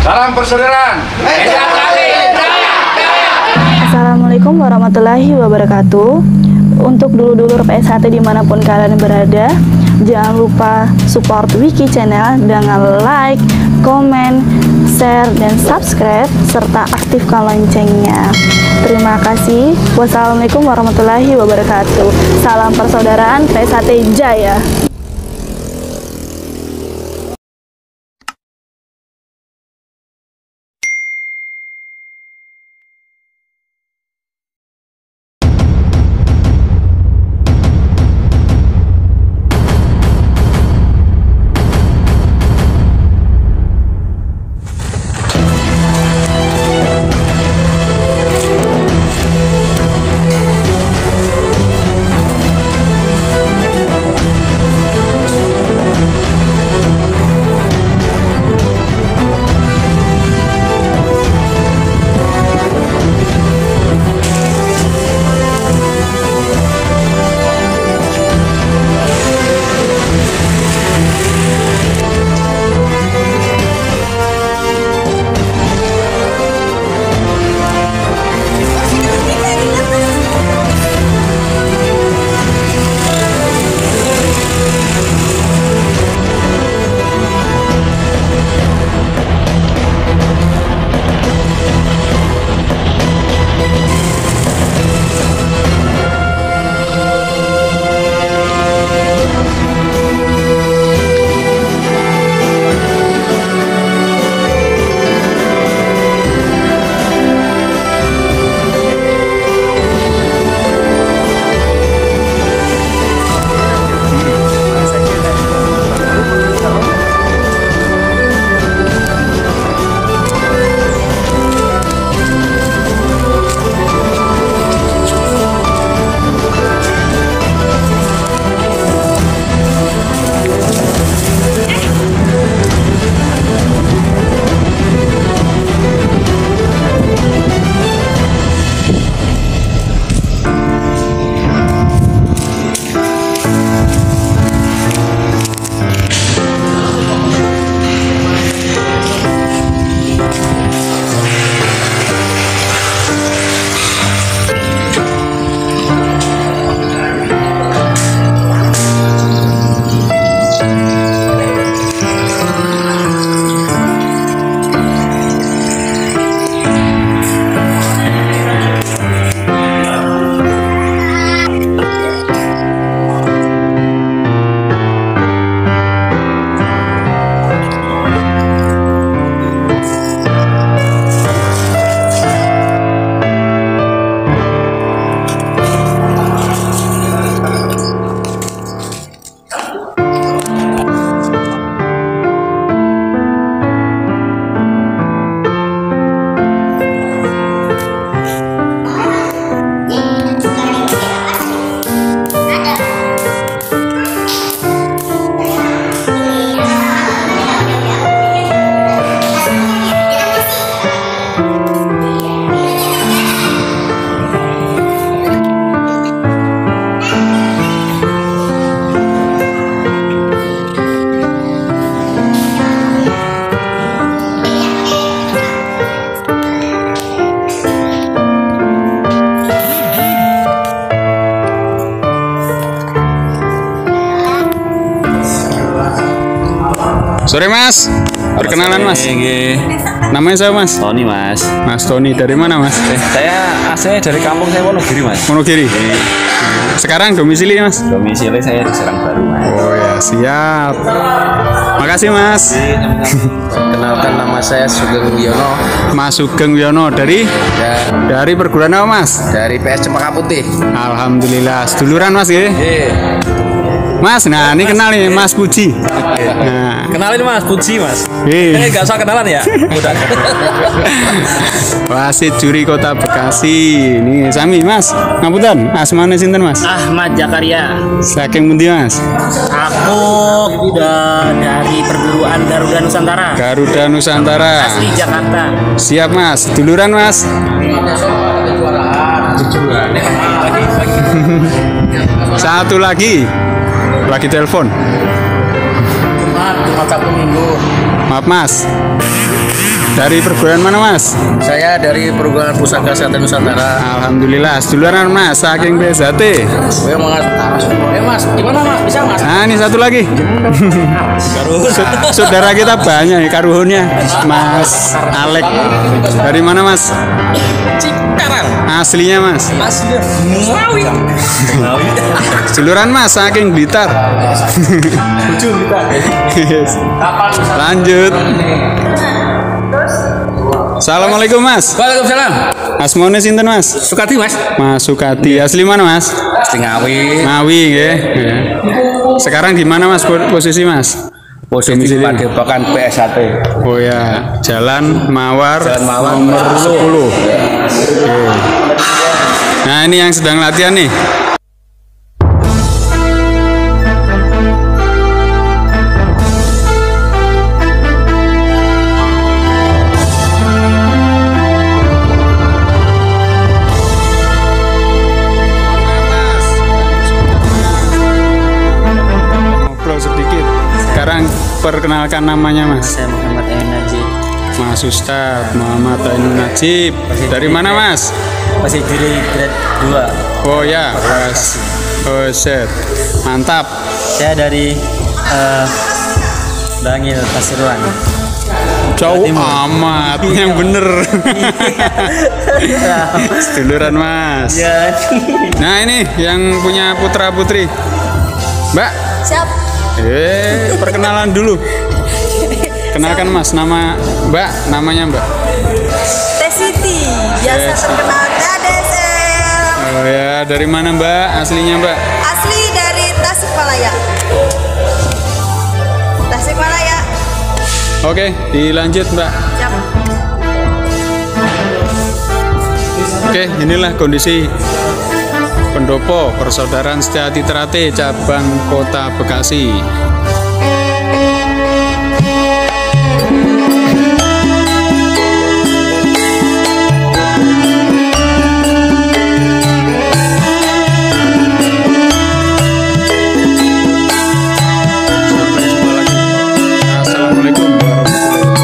Salam persaudaraan. Assalamualaikum warahmatullahi wabarakatuh. Untuk dulur-dulur PSHT dimanapun kalian berada, jangan lupa support Wiki Channel dengan like, komen, share, dan subscribe, serta aktifkan loncengnya. Terima kasih. Wassalamualaikum warahmatullahi wabarakatuh. Salam persaudaraan PSHT Jaya. Sore Mas, perkenalan Mas. Namanya siapa Mas? Tony Mas. Mas Tony, dari mana Mas? Saya asalnya dari kampung saya Wonogiri Mas. Wonogiri. Sekarang domisili Mas? Domisili saya di Serangbaru Mas. Oh ya, siap. Makasih Mas. Kenalkan, nama saya Sugeng Wiono. Mas Sugeng Wiono dari perguruan apa Mas? Dari PS Cempaka Putih. Alhamdulillah, seduluran Mas ya. Mas, nah ini kenal nih Mas Puji. Nah, Kenalin Mas, Puji Mas. Nggak usah kenalan ya. Udah. wasit juri Kota Bekasi. Ini sami Mas. Ngapunten, asmane sinten Mas? Ahmad Zakaria. Saking pundi Mas? Aku udah dari perguruan Garuda Nusantara. Garuda Nusantara. Asli Jakarta. Siap Mas. Duluran Mas. Satu lagi telepon. Jumat Sabtu Minggu. Maaf Mas. Dari perguruan mana Mas? Saya dari Perguruan Pusaka Kesehatan Nusantara. Alhamdulillah, seduluran Mas, saking BSAT. Gue mau Mas, gimana Mas? Bisa Mas? Nah, ini satu lagi. Saudara kita banyak ya karuhunnya. Mas Alek. Dari mana Mas? Cikarang. Aslinya Mas. Asli Ngawi. Seduluran Mas, saking Blitar. Yes. Lanjut. Assalamualaikum Mas. Waalaikumsalam. Asmone sinten Mas? Sukati Mas. Mas Sukati. Asli mana Mas? Asli Ngawi. Ngawi nggih. Ya. Sekarang di mana Mas posisi Mas? Posisi Padepokan PSAT. Oh ya, Jalan Mawar, Jalan Mawar, nomor 10. 10. Oke. Nah, ini yang sedang latihan nih. Ngobrol sedikit. Sekarang perkenalkan namanya Mas. Saya Muhammad Ain Najib. Mas Ustadz Muhammad Ainun Najib. Dari mana Mas? Masih diri grade 2. Oh ya, Mas. Oh set. Mantap. Saya dari Bangil Pasuruan. Jauh amat. Yang bener. Seduluran Mas. Ya. Nah ini yang punya putra putri. Mbak. Siap. Perkenalan dulu. Kenalkan Mas, nama Mbak, namanya Mbak. Teh Siti, biasa terkenal KDSL. Oh ya, dari mana Mbak? Aslinya Mbak? Asli dari Tasikmalaya. Tasikmalaya. Oke, dilanjut Mbak. Siap. Oke, inilah kondisi pendopo Persaudaraan Setia Terate cabang Kota Bekasi. Sampai jumpa lagi. Assalamualaikum warahmatullahi wabarakatuh.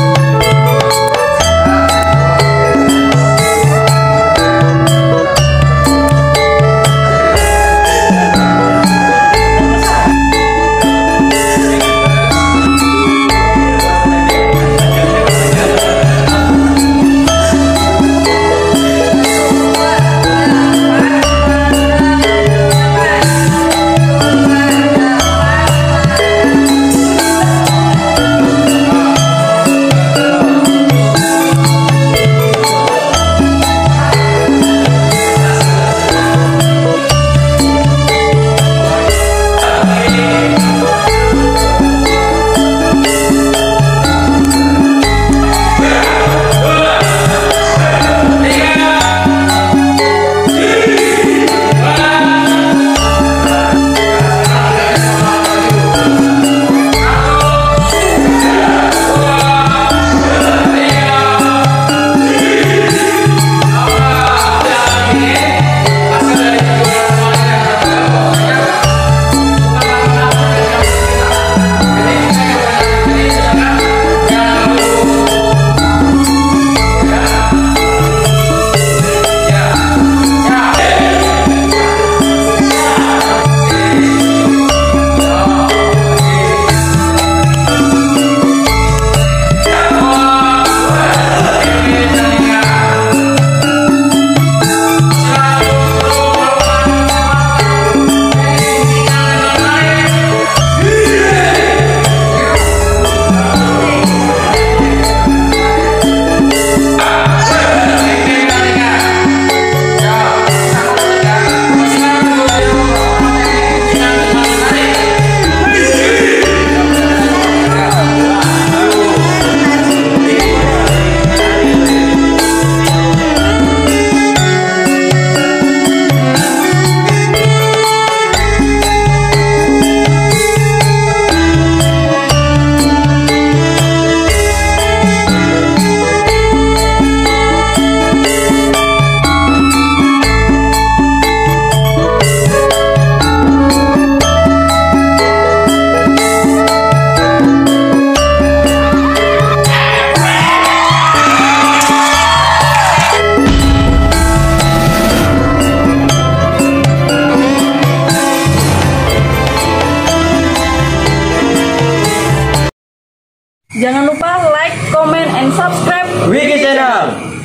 Jangan lupa like, comment, and subscribe Wiki Channel.